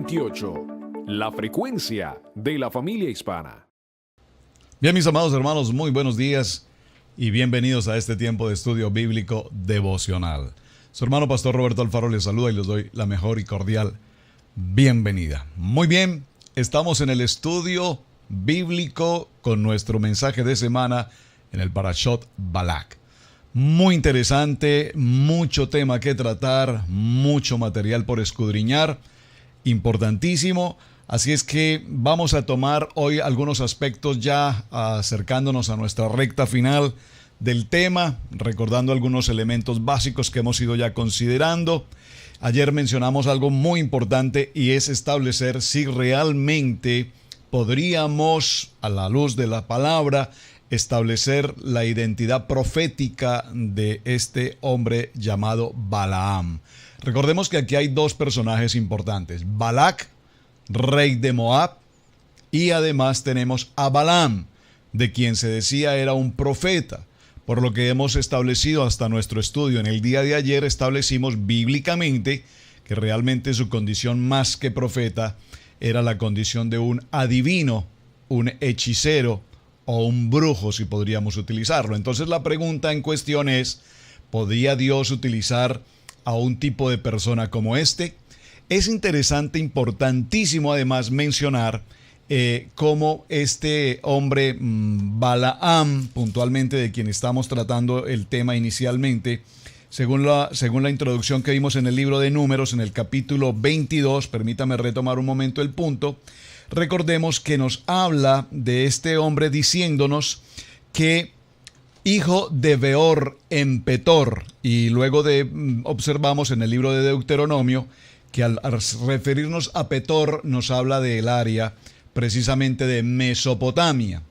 28, la frecuencia de la familia hispana. Bien, mis amados hermanos, muy buenos días y bienvenidos a este tiempo de estudio bíblico devocional. Su hermano Pastor Roberto Alfaro les saluda y les doy la mejor y cordial bienvenida. Muy bien, estamos en el estudio bíblico con nuestro mensaje de semana en el Parashot Balak. Muy interesante, mucho tema que tratar, mucho material por escudriñar, importantísimo. Así es que vamos a tomar hoy algunos aspectos ya acercándonos a nuestra recta final del tema, recordando algunos elementos básicos que hemos ido ya considerando. Ayer mencionamos algo muy importante y es establecer si realmente podríamos, a la luz de la palabra, establecer la identidad profética de este hombre llamado Balaam. Recordemos que aquí hay dos personajes importantes: Balak, rey de Moab, y además tenemos a Balaam, de quien se decía era un profeta. Por lo que hemos establecido hasta nuestro estudio en el día de ayer, establecimos bíblicamente que realmente su condición más que profeta era la condición de un adivino, un hechicero o un brujo, si podríamos utilizarlo. Entonces la pregunta en cuestión es: ¿podría Dios utilizar a un tipo de persona como este? Es interesante, importantísimo además mencionar cómo este hombre Balaam, puntualmente de quien estamos tratando el tema inicialmente, según la introducción que vimos en el libro de Números, en el capítulo 22, permítame retomar un momento el punto. Recordemos que nos habla de este hombre diciéndonos que hijo de Beor en Petor, y luego observamos en el libro de Deuteronomio que al referirnos a Petor nos habla del área precisamente de Mesopotamia.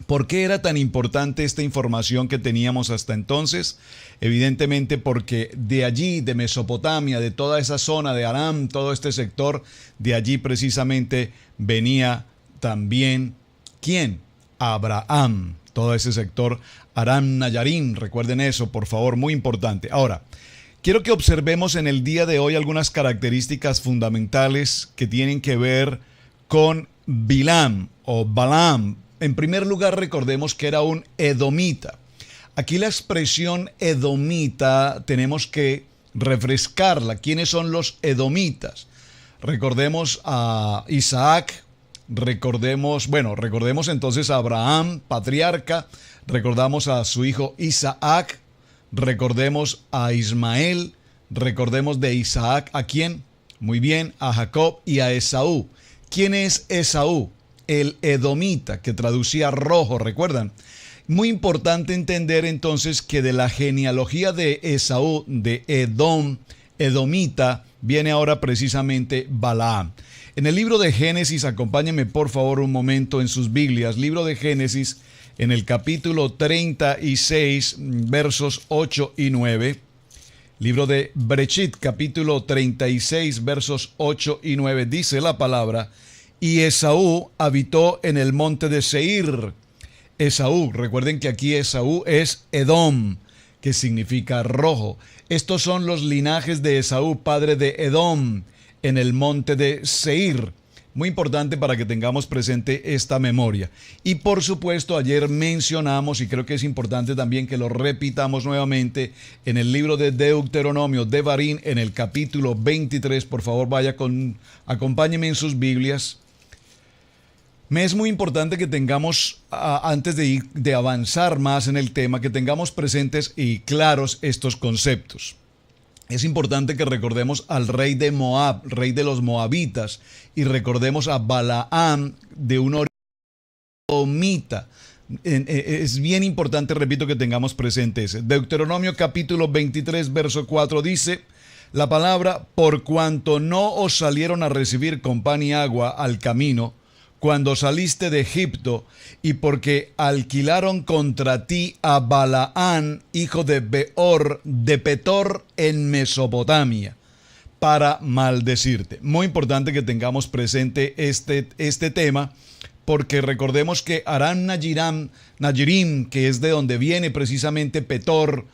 ¿Por qué era tan importante esta información que teníamos hasta entonces? Evidentemente porque de allí, de Mesopotamia, de toda esa zona de Aram, todo este sector, de allí precisamente venía también, ¿quién? Abraham, todo ese sector Aram Nayarim, recuerden eso, por favor, muy importante. Ahora, quiero que observemos en el día de hoy algunas características fundamentales que tienen que ver con Bilam o Balaam. En primer lugar, recordemos que era un edomita. Aquí la expresión edomita tenemos que refrescarla. ¿Quiénes son los edomitas? Recordemos a Isaac, recordemos entonces a Abraham, patriarca, recordamos a su hijo Isaac, recordemos a Ismael, recordemos de Isaac ¿a quién? Muy bien, a Jacob y a Esaú. ¿Quién es Esaú? El edomita, que traducía rojo, ¿recuerdan? Muy importante entender entonces que de la genealogía de Esaú, de Edom, edomita, viene ahora precisamente Balaam. En el libro de Génesis, acompáñenme por favor un momento en sus Biblias, libro de Génesis, en el capítulo 36, versos 8 y 9. Libro de Bereshit, capítulo 36, versos 8 y 9, dice la palabra: y Esaú habitó en el monte de Seir. Esaú, recuerden que aquí Esaú es Edom, que significa rojo. Estos son los linajes de Esaú, padre de Edom, en el monte de Seir. Muy importante para que tengamos presente esta memoria. Y por supuesto, ayer mencionamos, y creo que es importante también que lo repitamos nuevamente, en el libro de Deuteronomio, Devarim, en el capítulo 23, por favor acompáñenme en sus Biblias. Me es muy importante que tengamos, antes de avanzar más en el tema, que tengamos presentes y claros estos conceptos. Es importante que recordemos al rey de Moab, rey de los moabitas, y recordemos a Balaam, de un origen edomita. Es bien importante, repito, que tengamos presente ese. Deuteronomio capítulo 23, verso 4 dice la palabra: por cuanto no os salieron a recibir con pan y agua al camino, cuando saliste de Egipto, y porque alquilaron contra ti a Balaam, hijo de Beor, de Petor, en Mesopotamia, para maldecirte. Muy importante que tengamos presente este tema, porque recordemos que Aram Nayirim, que es de donde viene precisamente Petor,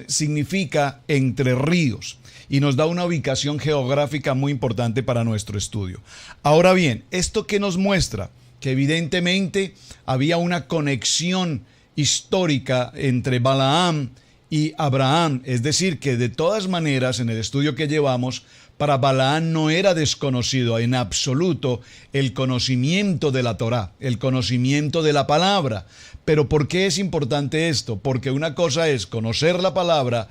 significa entre ríos, y nos da una ubicación geográfica muy importante para nuestro estudio. Ahora bien, ¿esto qué nos muestra? Que evidentemente había una conexión histórica entre Balaam y Abraham, es decir, que de todas maneras en el estudio que llevamos, para Balaam no era desconocido en absoluto el conocimiento de la Torá, el conocimiento de la palabra. Pero ¿por qué es importante esto? Porque una cosa es conocer la palabra,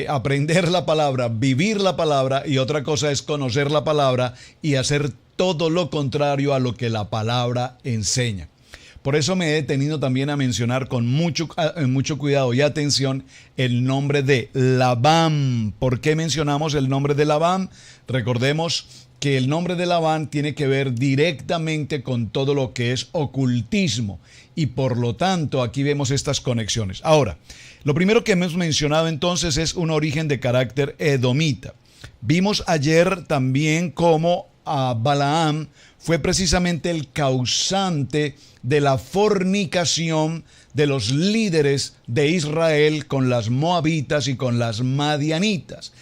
aprender la palabra, vivir la palabra, y otra cosa es conocer la palabra y hacer todo lo contrario a lo que la palabra enseña. Por eso me he detenido también a mencionar con mucho cuidado y atención el nombre de Labán. ¿Por qué mencionamos el nombre de Labán? Recordemos que el nombre de Labán tiene que ver directamente con todo lo que es ocultismo, y por lo tanto aquí vemos estas conexiones. Ahora, lo primero que hemos mencionado entonces es un origen de carácter edomita. Vimos ayer también cómo Balaam fue precisamente el causante de la fornicación de los líderes de Israel con las moabitas y con las madianitas.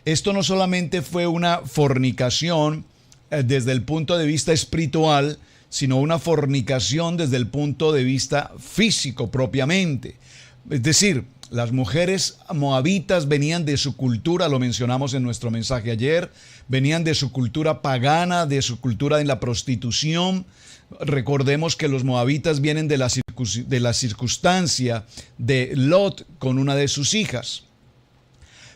Esto no solamente fue una fornicación desde el punto de vista espiritual, sino una fornicación desde el punto de vista físico propiamente. Es decir, las mujeres moabitas venían de su cultura, lo mencionamos en nuestro mensaje ayer, venían de su cultura pagana, de su cultura en la prostitución. Recordemos que los moabitas vienen de la circunstancia de Lot con una de sus hijas.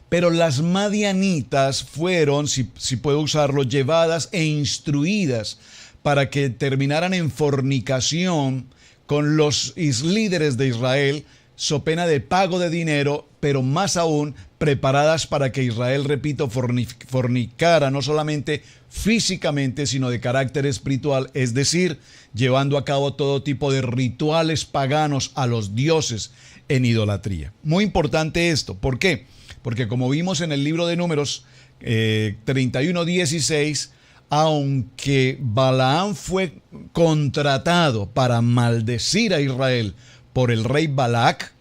Pero las madianitas fueron, si puedo usarlo, llevadas e instruidas para que terminaran en fornicación con los líderes de Israel, so pena de pago de dinero, pero más aún preparadas para que Israel, repito, fornicara no solamente físicamente, sino de carácter espiritual, es decir, llevando a cabo todo tipo de rituales paganos a los dioses en idolatría. Muy importante esto, ¿por qué? Porque como vimos en el libro de Números 31:16, aunque Balaam fue contratado para maldecir a Israel por el rey Balac,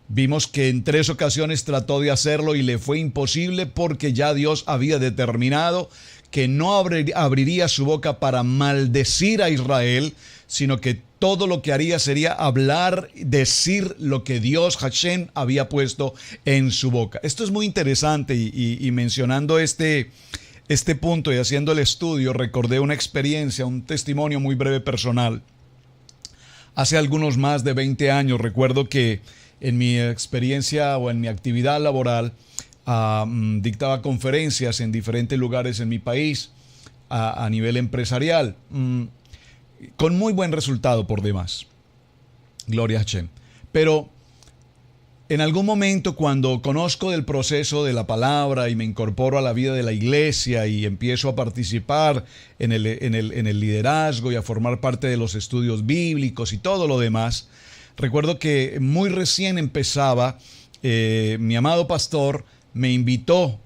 vimos que en 3 ocasiones trató de hacerlo y le fue imposible, porque ya Dios había determinado que no abriría su boca para maldecir a Israel, sino que todo lo que haría sería hablar, decir lo que Dios, Hashem, había puesto en su boca. Esto es muy interesante, y mencionando este punto y haciendo el estudio, recordé una experiencia, un testimonio muy breve personal. Hace algunos más de 20 años, recuerdo que en mi experiencia o en mi actividad laboral, dictaba conferencias en diferentes lugares en mi país a nivel empresarial, con muy buen resultado por demás. Gloria a Hashem. Pero en algún momento, cuando conozco del proceso de la palabra y me incorporo a la vida de la iglesia y empiezo a participar en el liderazgo y a formar parte de los estudios bíblicos y todo lo demás, recuerdo que muy recién empezaba, mi amado pastor me invitó,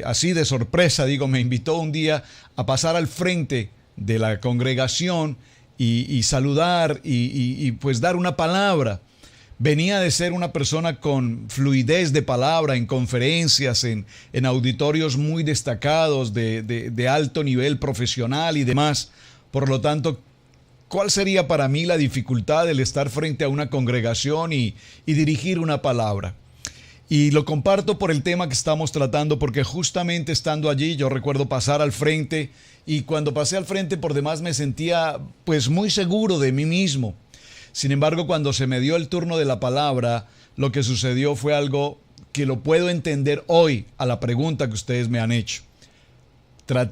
así de sorpresa, me invitó un día a pasar al frente de la congregación y saludar y pues dar una palabra. Venía de ser una persona con fluidez de palabra en conferencias, en auditorios muy destacados de alto nivel profesional y demás. Por lo tanto, ¿cuál sería para mí la dificultad del estar frente a una congregación y dirigir una palabra? Y lo comparto por el tema que estamos tratando, porque justamente estando allí yo recuerdo pasar al frente, y cuando pasé al frente por demás me sentía pues muy seguro de mí mismo. Sin embargo, cuando se me dio el turno de la palabra, lo que sucedió fue algo que lo puedo entender hoy a la pregunta que ustedes me han hecho.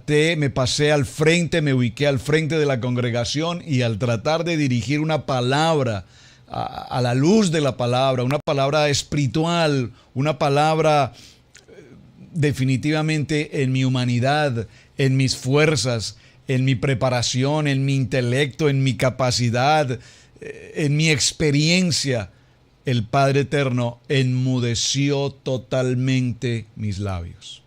Me pasé al frente, me ubiqué al frente de la congregación, y al tratar de dirigir una palabra a la luz de la palabra, una palabra espiritual, una palabra definitivamente en mi humanidad, en mis fuerzas, en mi preparación, en mi intelecto, en mi capacidad, en mi experiencia, el Padre Eterno enmudeció totalmente mis labios.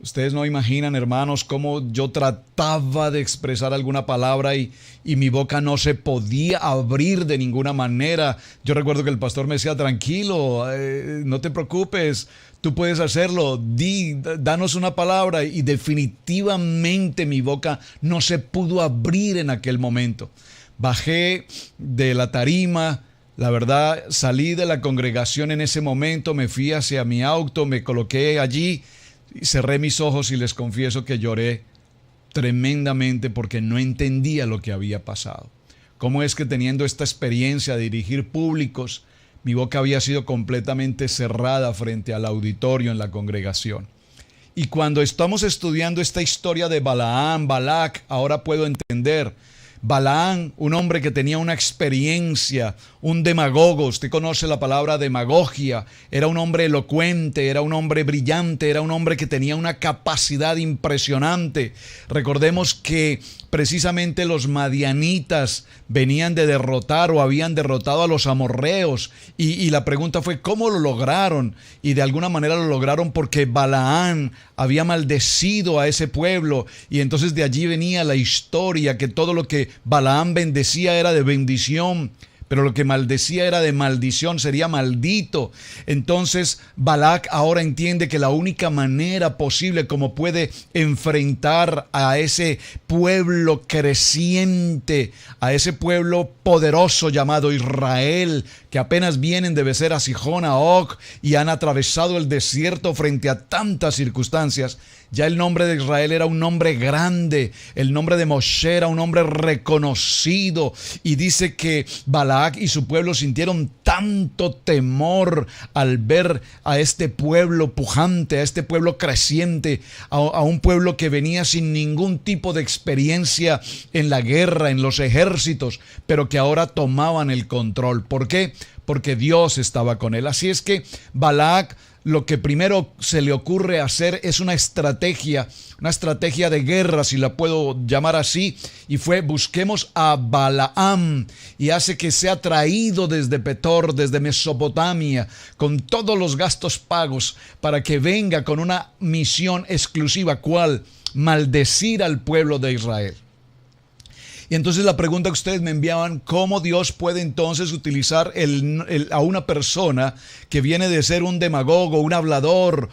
Ustedes no imaginan, hermanos, cómo yo trataba de expresar alguna palabra y mi boca no se podía abrir de ninguna manera. Yo recuerdo que el pastor me decía, tranquilo, no te preocupes, tú puedes hacerlo, danos una palabra. Y definitivamente mi boca no se pudo abrir en aquel momento. Bajé de la tarima. La verdad, salí de la congregación en ese momento, me fui hacia mi auto, me coloqué allí, cerré mis ojos y les confieso que lloré tremendamente porque no entendía lo que había pasado. ¿Cómo es que teniendo esta experiencia de dirigir públicos, mi boca había sido completamente cerrada frente al auditorio en la congregación? Y cuando estamos estudiando esta historia de Balaam, Balac, ahora puedo entender. Balaam, un hombre que tenía una experiencia, un demagogo, usted conoce la palabra demagogia, era un hombre elocuente, era un hombre brillante, era un hombre que tenía una capacidad impresionante. Recordemos que precisamente los madianitas venían de derrotar o habían derrotado a los amorreos y la pregunta fue ¿cómo lo lograron? Y de alguna manera lo lograron porque Balaam había maldecido a ese pueblo y entonces de allí venía la historia que todo lo que Balaam bendecía era de bendición, pero lo que maldecía era de maldición, sería maldito. Entonces Balac ahora entiende que la única manera posible como puede enfrentar a ese pueblo creciente, a ese pueblo poderoso llamado Israel, que apenas vienen de vencer a Sihón, a Og, y han atravesado el desierto frente a tantas circunstancias. Ya el nombre de Israel era un nombre grande, el nombre de Moshe era un nombre reconocido, y dice que Balac y su pueblo sintieron tanto temor al ver a este pueblo pujante, a este pueblo creciente, a un pueblo que venía sin ningún tipo de experiencia en la guerra, en los ejércitos, pero que ahora tomaban el control. ¿Por qué? Porque Dios estaba con él. Así es que Balac, lo que primero se le ocurre hacer es una estrategia de guerra, si la puedo llamar así, y fue busquemos a Balaam, y hace que sea traído desde Petor, desde Mesopotamia, con todos los gastos pagos, para que venga con una misión exclusiva, ¿cuál? Maldecir al pueblo de Israel. Y entonces la pregunta que ustedes me enviaban, ¿cómo Dios puede entonces utilizar a una persona que viene de ser un demagogo, un hablador,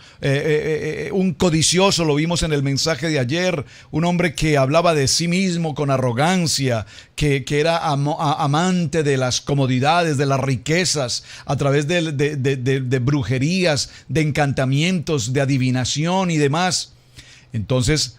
un codicioso? Lo vimos en el mensaje de ayer, un hombre que hablaba de sí mismo con arrogancia, que era amante de las comodidades, de las riquezas, a través de brujerías, de encantamientos, de adivinación y demás. Entonces,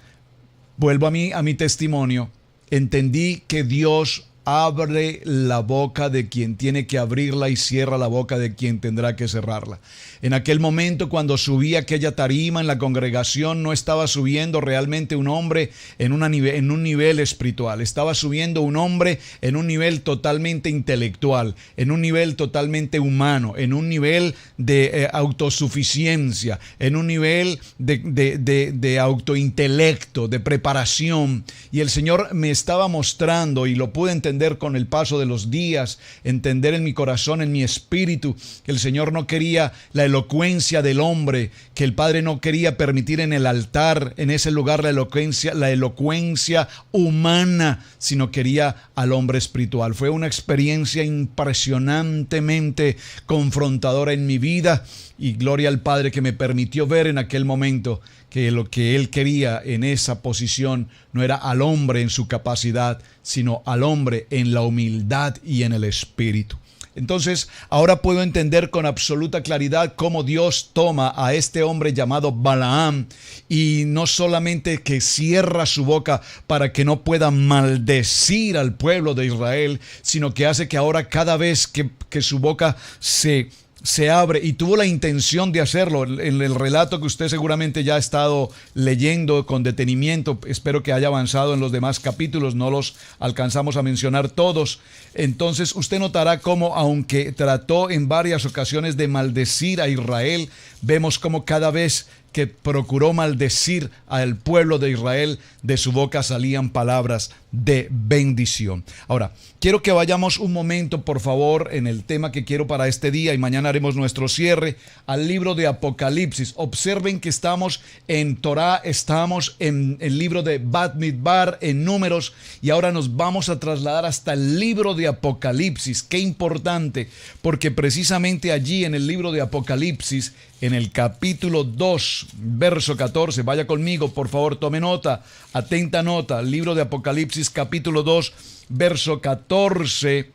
vuelvo a mi testimonio. Entendí que Dios abre la boca de quien tiene que abrirla y cierra la boca de quien tendrá que cerrarla. En aquel momento, cuando subí aquella tarima en la congregación, no estaba subiendo realmente un hombre en un nivel espiritual. Estaba subiendo un hombre en un nivel totalmente intelectual, en un nivel totalmente humano, en un nivel de autosuficiencia, en un nivel de autointelecto, de preparación. Y el Señor me estaba mostrando, y lo pude entender con el paso de los días, entender en mi corazón, en mi espíritu, que el Señor no quería la elocuencia del hombre, que el Padre no quería permitir en el altar, en ese lugar, la elocuencia humana, sino quería al hombre espiritual. Fue una experiencia impresionantemente confrontadora en mi vida, y gloria al Padre que me permitió ver en aquel momento que lo que Él quería en esa posición no era al hombre en su capacidad, sino al hombre en la humildad y en el espíritu. Entonces, ahora puedo entender con absoluta claridad cómo Dios toma a este hombre llamado Balaam y no solamente que cierra su boca para que no pueda maldecir al pueblo de Israel, sino que hace que ahora cada vez que su boca se abre, y tuvo la intención de hacerlo. En el relato que usted seguramente ya ha estado leyendo con detenimiento, espero que haya avanzado en los demás capítulos, no los alcanzamos a mencionar todos. Entonces usted notará cómo, aunque trató en varias ocasiones de maldecir a Israel, vemos cómo cada vez que procuró maldecir al pueblo de Israel, de su boca salían palabras de bendición. Ahora, quiero que vayamos un momento, por favor, en el tema que quiero para este día, y mañana haremos nuestro cierre, al libro de Apocalipsis. Observen que estamos en Torá, estamos en el libro de Bamidbar, en Números, y ahora nos vamos a trasladar hasta el libro de Apocalipsis. Qué importante, porque precisamente allí en el libro de Apocalipsis, en el capítulo 2, verso 14, vaya conmigo, por favor, tome nota, atenta nota, libro de Apocalipsis, capítulo 2, verso 14.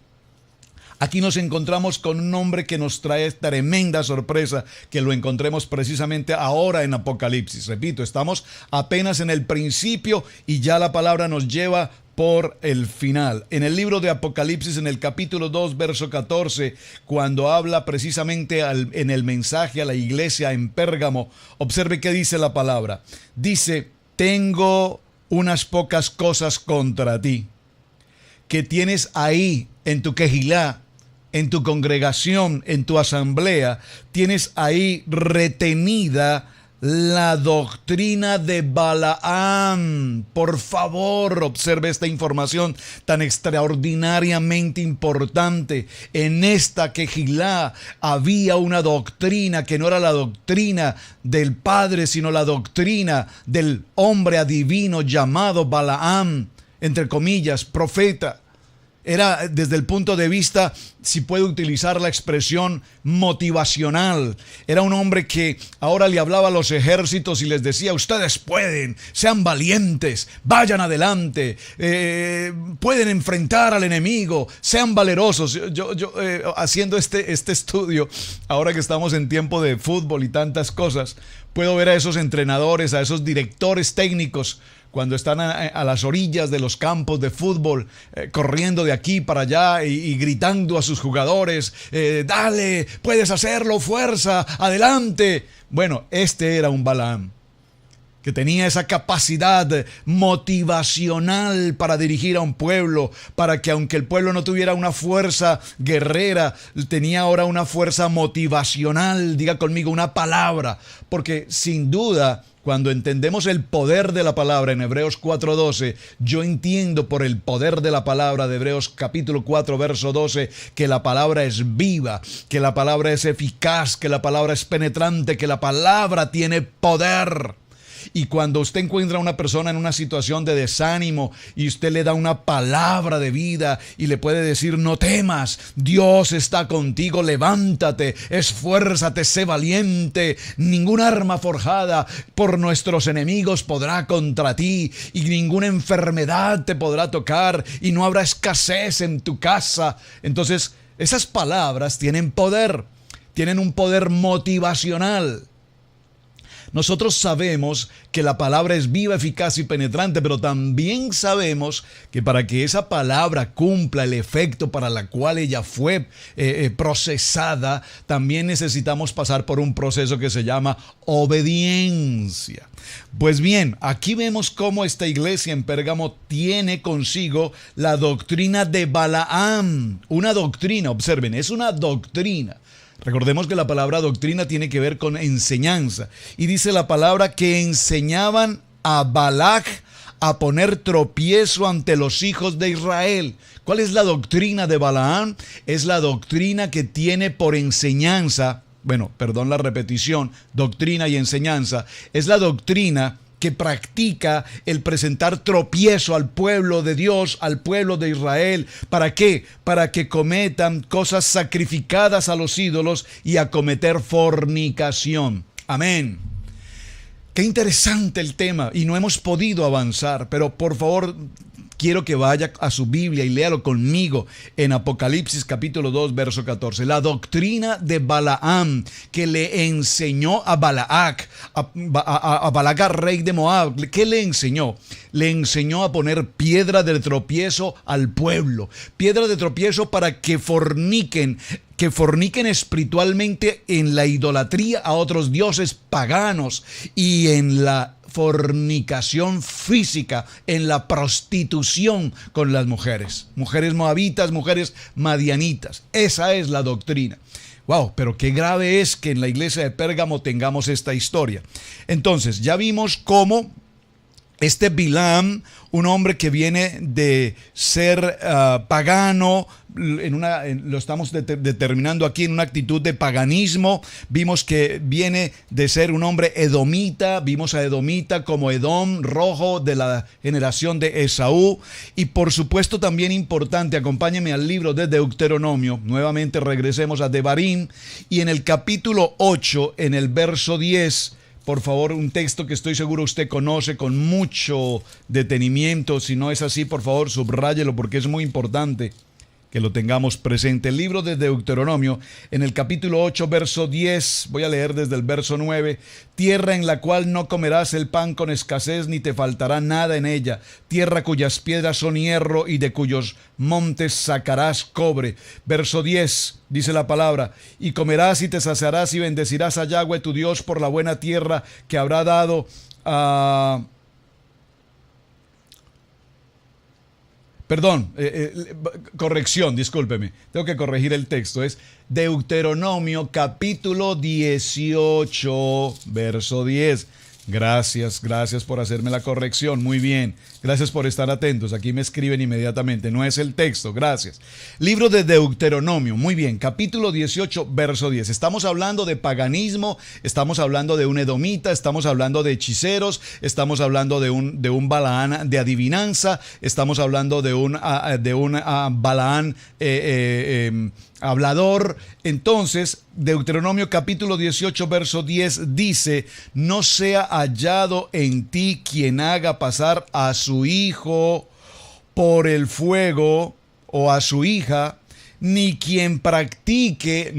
Aquí nos encontramos con un hombre que nos trae tremenda sorpresa, que lo encontremos precisamente ahora en Apocalipsis. Repito, estamos apenas en el principio y ya la palabra nos lleva por el final. En el libro de Apocalipsis, en el capítulo 2, verso 14, cuando habla precisamente en el mensaje a la iglesia en Pérgamo, observe qué dice la palabra. Dice: tengo unas pocas cosas contra ti, que tienes ahí en tu quejilá, en tu congregación, en tu asamblea, tienes ahí retenida la doctrina de Balaam. Por favor, observe esta información tan extraordinariamente importante. En esta quejilá había una doctrina que no era la doctrina del Padre, sino la doctrina del hombre adivino llamado Balaam, entre comillas, profeta. Era desde el punto de vista, si puedo utilizar la expresión, motivacional. Era un hombre que ahora le hablaba a los ejércitos y les decía: ustedes pueden, sean valientes, vayan adelante, pueden enfrentar al enemigo, sean valerosos. Yo haciendo este estudio, ahora que estamos en tiempo de fútbol y tantas cosas, puedo ver a esos entrenadores, a esos directores técnicos, cuando están a las orillas de los campos de fútbol, corriendo de aquí para allá y gritando a sus jugadores: dale, puedes hacerlo, fuerza, adelante. Bueno, este era un Balaam que tenía esa capacidad motivacional para dirigir a un pueblo, para que aunque el pueblo no tuviera una fuerza guerrera, tenía ahora una fuerza motivacional. Diga conmigo, una palabra, porque sin duda, cuando entendemos el poder de la palabra en Hebreos 4:12, yo entiendo por el poder de la palabra de Hebreos capítulo 4, verso 12, que la palabra es viva, que la palabra es eficaz, que la palabra es penetrante, que la palabra tiene poder. Y cuando usted encuentra a una persona en una situación de desánimo y usted le da una palabra de vida y le puede decir: no temas, Dios está contigo, levántate, esfuérzate, sé valiente, ningún arma forjada por nuestros enemigos podrá contra ti, y ninguna enfermedad te podrá tocar, y no habrá escasez en tu casa. Entonces, esas palabras tienen poder, tienen un poder motivacional. Nosotros sabemos que la palabra es viva, eficaz y penetrante, pero también sabemos que para que esa palabra cumpla el efecto para la cual ella fue procesada, también necesitamos pasar por un proceso que se llama obediencia. Pues bien, aquí vemos cómo esta iglesia en Pérgamo tiene consigo la doctrina de Balaam. Una doctrina, observen, es una doctrina. Recordemos que la palabra doctrina tiene que ver con enseñanza. Y dice la palabra que enseñaban a Balac a poner tropiezo ante los hijos de Israel. ¿Cuál es la doctrina de Balaam? Es la doctrina que tiene por enseñanza, perdón la repetición, doctrina y enseñanza, es la doctrina que practica el presentar tropiezo al pueblo de Dios, al pueblo de Israel. ¿Para qué? Para que cometan cosas sacrificadas a los ídolos y a cometer fornicación. Amén. Qué interesante el tema, y no hemos podido avanzar, pero por favor, quiero que vaya a su Biblia y léalo conmigo en Apocalipsis capítulo 2, verso 14. La doctrina de Balaam, que le enseñó a Balac, a Balac, rey de Moab. ¿Qué le enseñó? Le enseñó a poner piedra de tropiezo al pueblo. Piedra de tropiezo para que forniquen espiritualmente en la idolatría a otros dioses paganos y en la fornicación física, en la prostitución con las mujeres moabitas, mujeres madianitas. Esa es la doctrina. Wow, pero qué grave es que en la iglesia de Pérgamo tengamos esta historia. Entonces, ya vimos cómo Este Bilam, un hombre que viene de ser pagano, lo estamos determinando aquí en una actitud de paganismo. Vimos que viene de ser un hombre edomita. Vimos a Edomita como Edom, rojo, de la generación de Esaú. Y por supuesto también importante, acompáñeme al libro de Deuteronomio. Nuevamente regresemos a Devarim. Y en el capítulo 8, en el verso 10... Por favor, un texto que estoy seguro usted conoce con mucho detenimiento. Si no es así, por favor, subráyelo porque es muy importante que lo tengamos presente. El libro de Deuteronomio, en el capítulo 8, verso 10, voy a leer desde el verso 9. Tierra en la cual no comerás el pan con escasez, ni te faltará nada en ella. Tierra cuyas piedras son hierro y de cuyos montes sacarás cobre. Verso 10, dice la palabra: y comerás y te saciarás y bendecirás a Yahweh tu Dios por la buena tierra que habrá dado a... Perdón, corrección, discúlpeme, tengo que corregir el texto. Es Deuteronomio capítulo 18, verso 10. Gracias por hacerme la corrección. Muy bien, gracias por estar atentos. Aquí me escriben inmediatamente, no es el texto, gracias. Libro de Deuteronomio, muy bien, capítulo 18, verso 10. Estamos hablando de paganismo, estamos hablando de un edomita, estamos hablando de hechiceros, estamos hablando de un Balaán de adivinanza, estamos hablando de un Balaán hablador. Entonces, Deuteronomio capítulo 18, verso 10 dice: no sea hallado en ti quien haga pasar a su hijo por el fuego o a su hija, ni quien practique,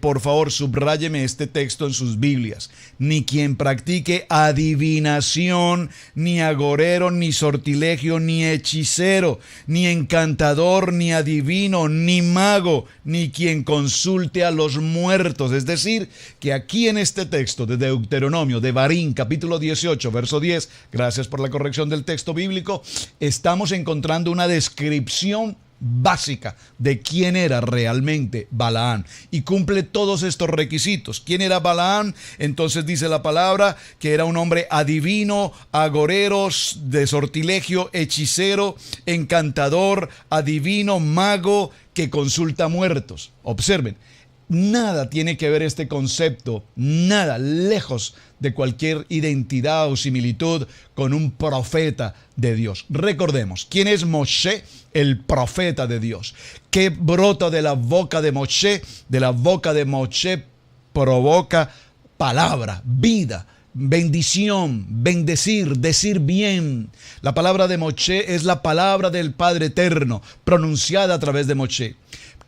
por favor, subráyeme este texto en sus Biblias, ni quien practique adivinación, ni agorero, ni sortilegio, ni hechicero, ni encantador, ni adivino, ni mago, ni quien consulte a los muertos. Es decir, que aquí en este texto de Deuteronomio, de Devarim, capítulo 18, verso 10, gracias por la corrección del texto bíblico, estamos encontrando una descripción básica de quién era realmente Balaán, y cumple todos estos requisitos. ¿Quién era Balaán? Entonces dice la palabra que era un hombre adivino, agorero, de sortilegio, hechicero, encantador, adivino, mago, que consulta muertos. Observen, nada tiene que ver este concepto, nada, lejos de cualquier identidad o similitud con un profeta de Dios. Recordemos, ¿quién es Moshe? El profeta de Dios. ¿Qué brota de la boca de Moshe? De la boca de Moshe provoca palabra, vida, bendición, bendecir, decir bien. La palabra de Moshe es la palabra del Padre Eterno, pronunciada a través de Moshe.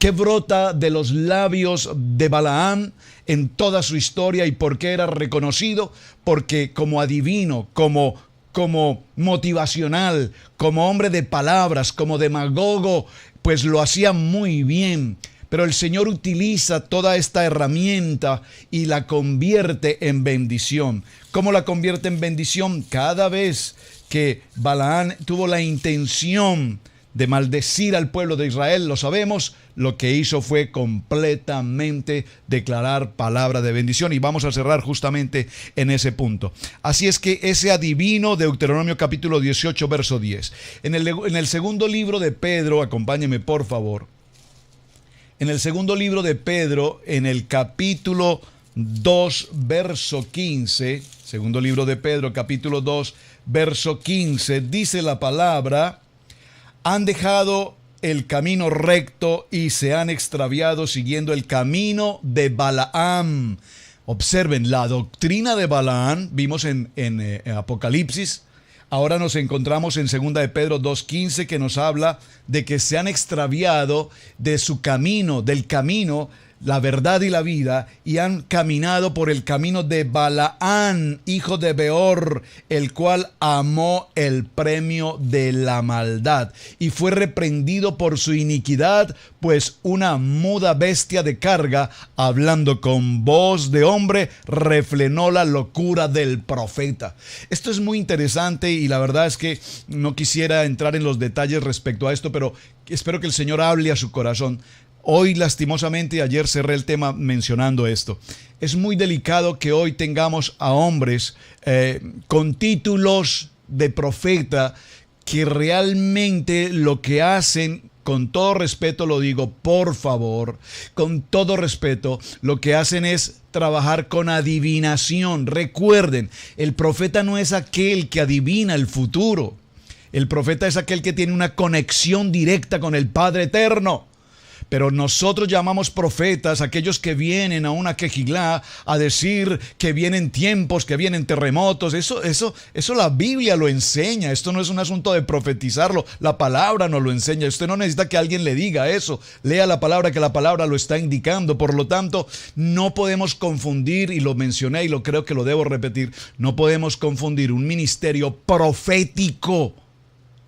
¿Qué brota de los labios de Balaán en toda su historia y por qué era reconocido? Porque como adivino, como motivacional, como hombre de palabras, como demagogo, pues lo hacía muy bien. Pero el Señor utiliza toda esta herramienta y la convierte en bendición. ¿Cómo la convierte en bendición? Cada vez que Balaán tuvo la intención de maldecir al pueblo de Israel, lo sabemos, lo que hizo fue completamente declarar palabra de bendición, y vamos a cerrar justamente en ese punto. Así es que ese adivino, Deuteronomio capítulo 18, verso 10. En el segundo libro de Pedro, acompáñeme por favor, en el segundo libro de Pedro, en el capítulo 2, verso 15, segundo libro de Pedro, capítulo 2, verso 15, dice la palabra: han dejado el camino recto y se han extraviado siguiendo el camino de Balaam. Observen, la doctrina de Balaam, vimos en Apocalipsis, ahora nos encontramos en 2 de Pedro 2:15, que nos habla de que se han extraviado de su camino, del camino, la verdad y la vida, y han caminado por el camino de Balaán, hijo de Beor, el cual amó el premio de la maldad y fue reprendido por su iniquidad, pues una muda bestia de carga, hablando con voz de hombre, refrenó la locura del profeta. Esto es muy interesante y la verdad es que no quisiera entrar en los detalles respecto a esto, pero espero que el Señor hable a su corazón. Hoy, lastimosamente, ayer cerré el tema mencionando esto. es muy delicado que hoy tengamos a hombres con títulos de profeta que realmente lo que hacen, con todo respeto lo digo, por favor, con todo respeto, lo que hacen es trabajar con adivinación. Recuerden, el profeta no es aquel que adivina el futuro. El profeta es aquel que tiene una conexión directa con el Padre Eterno. Pero nosotros llamamos profetas aquellos que vienen a una quejilá a decir que vienen tiempos, que vienen terremotos. Eso la Biblia lo enseña. Esto no es un asunto de profetizarlo. La palabra nos lo enseña. Usted no necesita que alguien le diga eso. Lea la palabra, que la palabra lo está indicando. Por lo tanto, no podemos confundir, y lo mencioné y lo creo que lo debo repetir, no podemos confundir un ministerio profético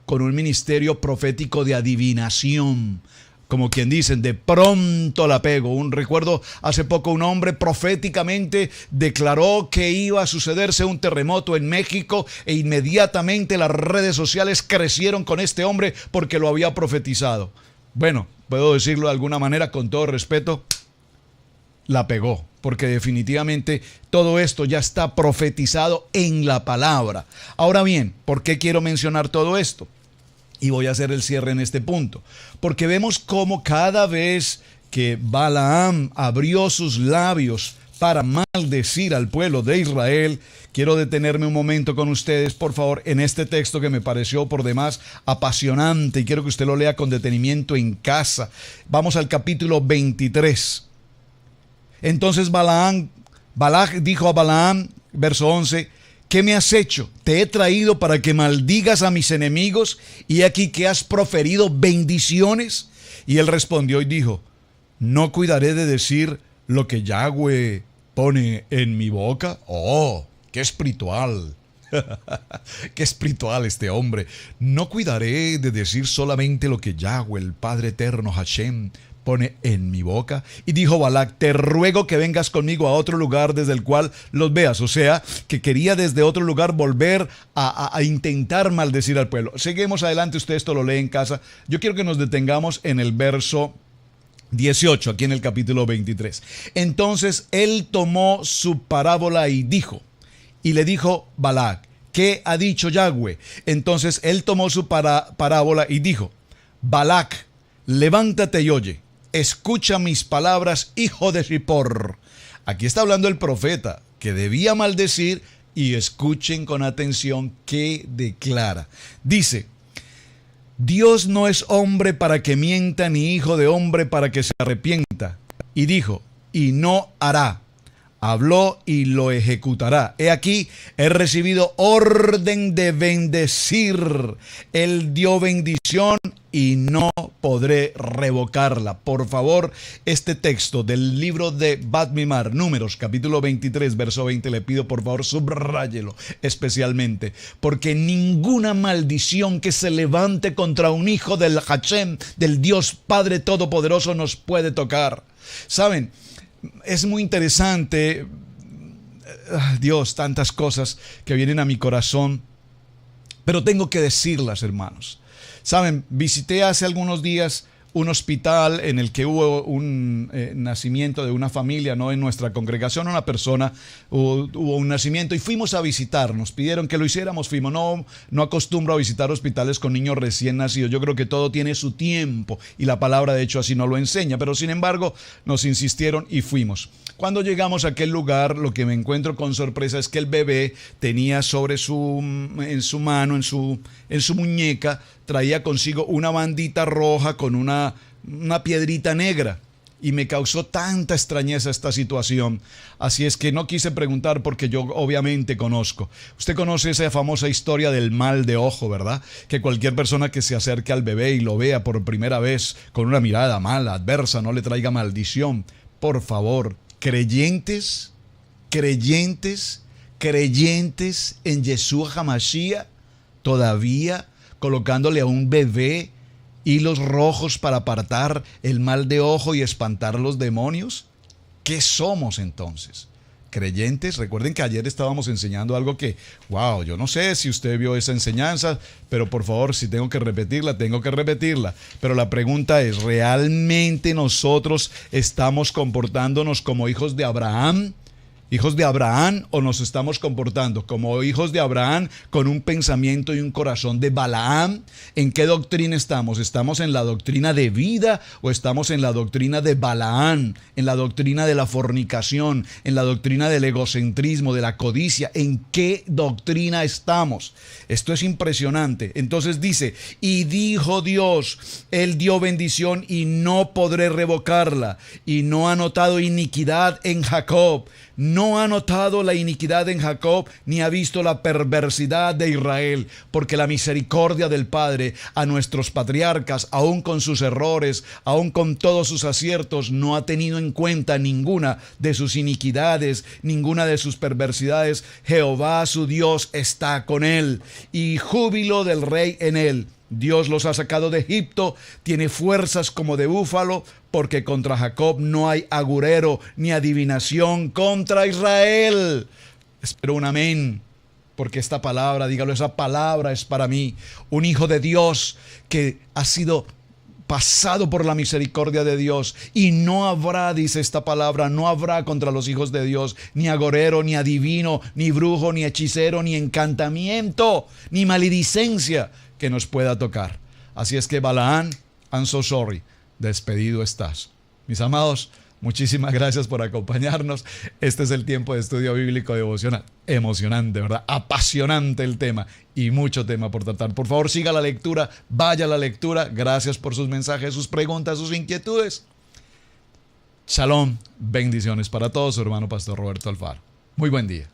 con un ministerio profético de adivinación. Como quien dicen, de pronto la pego. Recuerdo hace poco un hombre proféticamente declaró que iba a sucederse un terremoto en México e inmediatamente las redes sociales crecieron con este hombre porque lo había profetizado. Bueno, puedo decirlo de alguna manera con todo respeto, la pegó, porque definitivamente todo esto ya está profetizado en la palabra. Ahora bien, ¿por qué quiero mencionar todo esto? Y voy a hacer el cierre en este punto, porque vemos cómo cada vez que Balaam abrió sus labios para maldecir al pueblo de Israel, quiero detenerme un momento con ustedes, por favor, en este texto que me pareció por demás apasionante y quiero que usted lo lea con detenimiento en casa. Vamos al capítulo 23. Entonces Balac dijo a Balaam, verso 11, ¿qué me has hecho? Te he traído para que maldigas a mis enemigos y aquí que has proferido bendiciones. Y él respondió y dijo, no cuidaré de decir lo que Yahweh pone en mi boca. Oh, qué espiritual. Qué espiritual este hombre. No cuidaré de decir solamente lo que Yahweh, el Padre Eterno, Hashem, pone en mi boca. Y dijo Balac, te ruego que vengas conmigo a otro lugar desde el cual los veas. O sea, que quería desde otro lugar volver a intentar maldecir al pueblo. Seguimos adelante, usted esto lo lee en casa. Yo quiero que nos detengamos en el verso 18, aquí en el capítulo 23. Entonces él tomó su parábola y le dijo Balac, ¿qué ha dicho Yahweh? Entonces él tomó su parábola y dijo, Balac, levántate y oye. Escucha mis palabras, hijo de Zippor. Aquí está hablando el profeta que debía maldecir y escuchen con atención qué declara. Dice, Dios no es hombre para que mienta, ni hijo de hombre para que se arrepienta. Y dijo, y no hará. Habló y lo ejecutará. He aquí, he recibido orden de bendecir. Él dio bendición y no podré revocarla. Por favor, este texto del libro de Bat-Mimar, Números, capítulo 23, verso 20, le pido por favor subráyelo especialmente, porque ninguna maldición que se levante contra un hijo del Hashem, del Dios Padre Todopoderoso, nos puede tocar. ¿Saben? Es muy interesante, Dios, tantas cosas que vienen a mi corazón, pero tengo que decirlas, hermanos. Saben, visité hace algunos días un hospital en el que hubo un nacimiento de una familia, no en nuestra congregación, una persona, hubo un nacimiento y fuimos a visitar, nos pidieron que lo hiciéramos, fuimos. No acostumbro a visitar hospitales con niños recién nacidos, yo creo que todo tiene su tiempo y la palabra de hecho así no lo enseña, pero sin embargo nos insistieron y fuimos. Cuando llegamos a aquel lugar, lo que me encuentro con sorpresa es que el bebé tenía en su mano, en su muñeca, traía consigo una bandita roja con una piedrita negra. Y me causó tanta extrañeza esta situación. Así es que no quise preguntar porque yo obviamente conozco. Usted conoce esa famosa historia del mal de ojo, ¿verdad? Que cualquier persona que se acerque al bebé y lo vea por primera vez con una mirada mala, adversa, no le traiga maldición. Por favor, creyentes en Yeshua HaMashiach, todavía colocándole a un bebé hilos rojos para apartar el mal de ojo y espantar los demonios. ¿Qué somos entonces? Creyentes. Recuerden que ayer estábamos enseñando algo que, wow, yo no sé si usted vio esa enseñanza, pero por favor, si tengo que repetirla, tengo que repetirla. Pero la pregunta es, ¿realmente nosotros estamos comportándonos como hijos de Abraham? hijos de Abraham, o nos estamos comportando como hijos de Abraham con un pensamiento y un corazón de Balaam? ¿En qué doctrina estamos? ¿Estamos en la doctrina de vida o estamos en la doctrina de Balaam, en la doctrina de la fornicación, en la doctrina del egocentrismo, de la codicia? ¿En qué doctrina estamos? Esto es impresionante. Entonces dice, y dijo Dios, Él dio bendición y no podré revocarla, y no ha notado iniquidad en Jacob. No ha notado la iniquidad en Jacob, ni ha visto la perversidad de Israel, porque la misericordia del Padre a nuestros patriarcas, aun con sus errores, aun con todos sus aciertos, no ha tenido en cuenta ninguna de sus iniquidades, ninguna de sus perversidades. Jehová su Dios está con él, y júbilo del rey en él. Dios los ha sacado de Egipto, tiene fuerzas como de búfalo, porque contra Jacob no hay agurero ni adivinación contra Israel. Espero un amén, porque esta palabra, dígalo, esa palabra es para mí, un hijo de Dios que ha sido pasado por la misericordia de Dios, y no habrá, dice esta palabra, no habrá contra los hijos de Dios ni agorero, ni adivino, ni brujo, ni hechicero, ni encantamiento, ni maledicencia que nos pueda tocar. Así es que Balaam, I'm so sorry, despedido estás. Mis amados, muchísimas gracias por acompañarnos. Este es el tiempo de estudio bíblico devocional. Emocionante, ¿verdad? Apasionante el tema y mucho tema por tratar. Por favor, siga la lectura, vaya a la lectura. Gracias por sus mensajes, sus preguntas, sus inquietudes. Shalom, bendiciones para todos, su hermano Pastor Roberto Alfaro. Muy buen día.